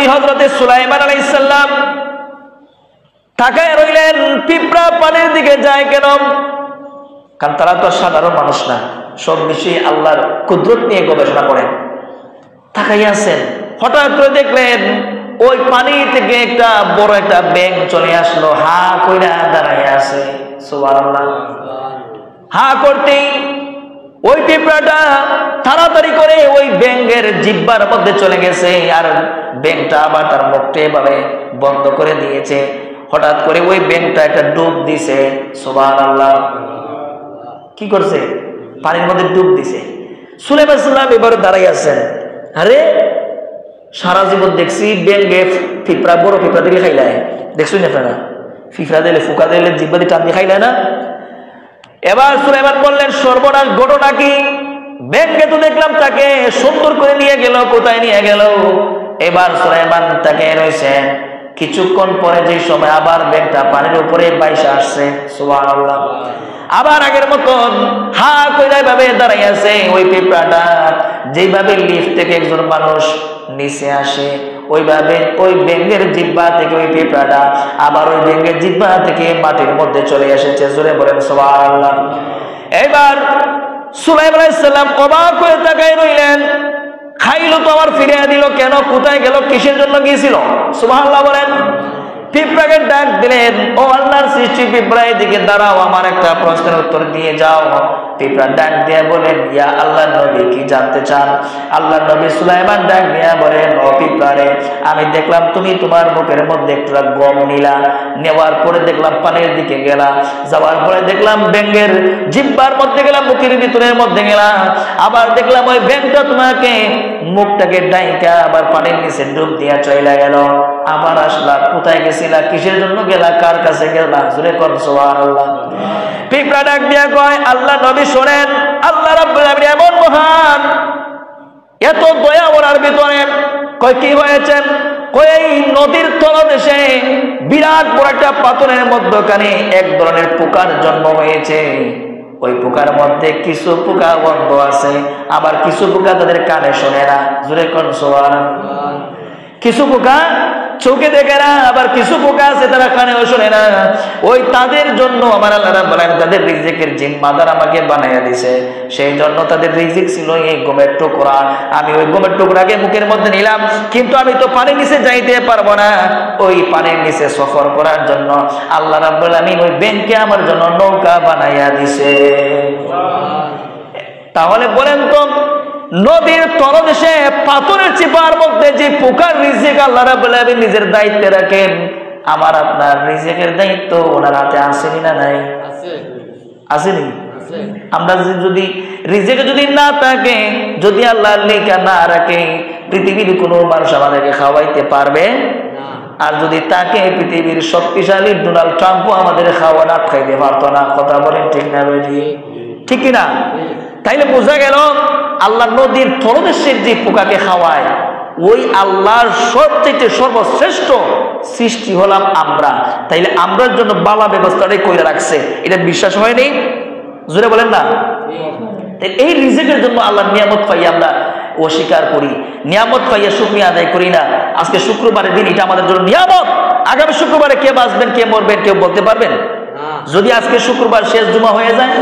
নবী হযরতে সুলাইমান আলাইহিস সালাম তাকায় রইলেন, পিঁপড়া পানির দিকে যায় কেন? কারণ তারা তো সাধারণ মানুষ না, সব বিষয়ে আল্লাহর কুদরত নিয়ে গবেষণা করেন। তাকাইয়া আছেন, হঠাৎ করে দেখলেন ওই পানি থেকে একটা বড় একটা ব্যাঙ চলে আসলো, হা কইরা দাঁড়াইয়া আছে। সুবহানাল্লাহ। হা করতেই ওই পিঁপড়াটা তাড়াতাড়ি করে ওই ব্যাঙের জিহ্বার মধ্যে চলে গেছে, আর ব্যাঙটা আবার তার মুখটা এভাবে বন্ধ করে দিয়েছে। হঠাৎ করে ওই ব্যাঙটা একটা ডুব দিছে। সুবহানাল্লাহ। কি করছে? পানির মধ্যে ডুব দিছে। সুলাইমান আলাইহিস সালাম এবারে দাঁড়াই আছেন, আরে সারা জীবন দেখছি ব্যাঙে পিঁপড়া, বড় পিঁপড়া দিলে খাইলায়, দেখছুন আপনারা? পিঁপড়া দিলে ফুকা দিলে জিহ্বা দিয়ে টান দিয়ে খাইলায় না? এবার সুলাইমান বললেন, সর্বনাশ, ঘটনা কি? ব্যাঙকে তো দেখলাম তাকে সুন্দর করে নিয়ে গেল, কোথায় নিয়ে গেল? এবার সুলাইমান তাকে রয়েছে, কিছুক্ষণ পরে যে সময় আবার ব্যাঙটা পানির উপরে বাইসা আসছে। সুবহানাল্লাহ। আবার আগের মতন হা কইরা ভাবে দাঁড়াই আছে। ওই পিঁপড়াটা যেভাবে লিফট থেকে একজন মানুষ নিচে আসে, ওইভাবে ওই ব্যাঙের জিহ্বা থেকে ওই পিঁপড়াটা আবার ওই ব্যাঙের জিহ্বা থেকে মাটির মধ্যে চলে এসেছে। জোরে বলেন সুবহানাল্লাহ। এবার সুলাইমান আলাইহিস সালাম অবাক হয়ে তাকায় রইলেন, খাইলো তো আবার ফিরিয়ে দিল কেন? কোথায় গেল? কিসের জন্য গিয়েছিল? সুবহানাল্লাহ বলেন। পিঁপড়াকে ডাক দিলেন, ও আল্লাহর সৃষ্টি পিঁপড়া, এদিকে দাঁড়াও, আমার একটা প্রশ্নের উত্তর দিয়ে যাও। পিঁপড়া ডাক দিয়ে বলেন, ইয়া আল্লাহর নবী, কি জানতে চান? আল্লাহর নবী সুলাইমান ডাক দিয়ে বলেন, ও পিঁপড়ারে, আমি দেখলাম তুমি তোমার মুখের মধ্যে একটা গম নিলা, নেওয়ার পরে দেখলাম পানির দিকে গেলা, যাওয়ার পরে দেখলাম ব্যাঙের জিহ্বার মধ্যে গেলাম, মুখের ভিতরের মধ্যে গেলা, আবার দেখলাম ওই ব্যাঙটা তোমাকে মুখটাকে ডাইকা আবার পানির নিচে ডুব দিয়া চলে গেল, আবার আসলা, কোথায় গেছিলা? কিসের জন্য গেলা? কার কাছে গেলা? জোরে কোন সুবহানাল্লাহ। পিঁপড়া ডাক দিয়া কয়, আল্লাহ নবী শোনেন, আল্লাহ রাব্বুল আলামিন এমন মহান, এত দয়া ওনার ভিতরে। কয় কি হয়েছে? কয় এই নদীর তলদেশে বিরাট বড় একটা পাথরের মধ্যখানে এক ধরনের পোকার জন্ম হয়েছে। ওই পোকার মধ্যে কিছু পোকা বন্ধ আছে, আবার কিছু পোকা তাদের কানে শোনে না। জোরে কোন সুবহানাল্লাহ। কিছু পোকা চোখে দেখে না, আবার কিছু পোকা আছে তারা কানেও শোনে না। ওই তাদের জন্য আমার আল্লাহ রাব্বুল আলামিন তাদের রিজিকের জিম্মাদার আমাকে বানাইয়া দিয়েছে। সেই জন্য তাদের রিজিক ছিল এই গমের টুকরা। আমি ওই গমের টুকরাকে মুখের মধ্যে নিলাম, কিন্তু আমি তো পানির নিচে যাইতে পারবো না। ওই পানির নিচে সফর করার জন্য আল্লাহ রাব্বুল আলামিন ওই ব্যাঙকে আমার জন্য নৌকা বানাইয়া দিয়েছে। তাহলে বলেন তো, নদীর তলদেশে পাথরের চিপার মধ্যে যে পোকার রিজিক আল্লাহ রাব্বুল আলামিন নিজের দায়িত্বে রাখেন, আমার আপনার রিজিকের দায়িত্ব ওনার হাতে আসেনি না নাই? আসেনি? আমরা যদি রিজিকে যদি না থাকে, যদি আল্লাহর লেখা না রাখে, পৃথিবীর কোনো মানুষ আমাদেরকে খাওয়াইতে পারবে না। আর যদি তাকে পৃথিবীর শক্তিশালী ডোনাল্ড ট্রাম্পও আমাদের খাওয়া না খাইতে পারতো না। কথা বলেন ঠিক না বেটি? ঠিক কিনা? তাইলে বোঝা গেল আল্লাহ নদীর তলদেশের যে পোকাকে খাওয়ায়, ওই আল্লাহর সবচেয়ে সর্বশ্রেষ্ঠ সৃষ্টি হলাম আমরা। তাইলে আমরার জন্য বালা ব্যবস্থাটাই করে রাখছে, এটা বিশ্বাস হয়নি? জোরে বলেন না। এই রিজিকের জন্য আল্লাহর নিয়ামত পাইয়া আমরা অস্বীকার করি, নিয়ামত পাইয়া শুকরিয়া আদায় করি না। আজকে শুক্রবারের দিন, এটা আমাদের জন্য নিয়ামত। আগামী শুক্রবারে কে বাঁচবেন কে মরবেন কেউ বলতে পারবেন? যদি আজকে শুক্রবার শেষ জুমা হয়ে যায়,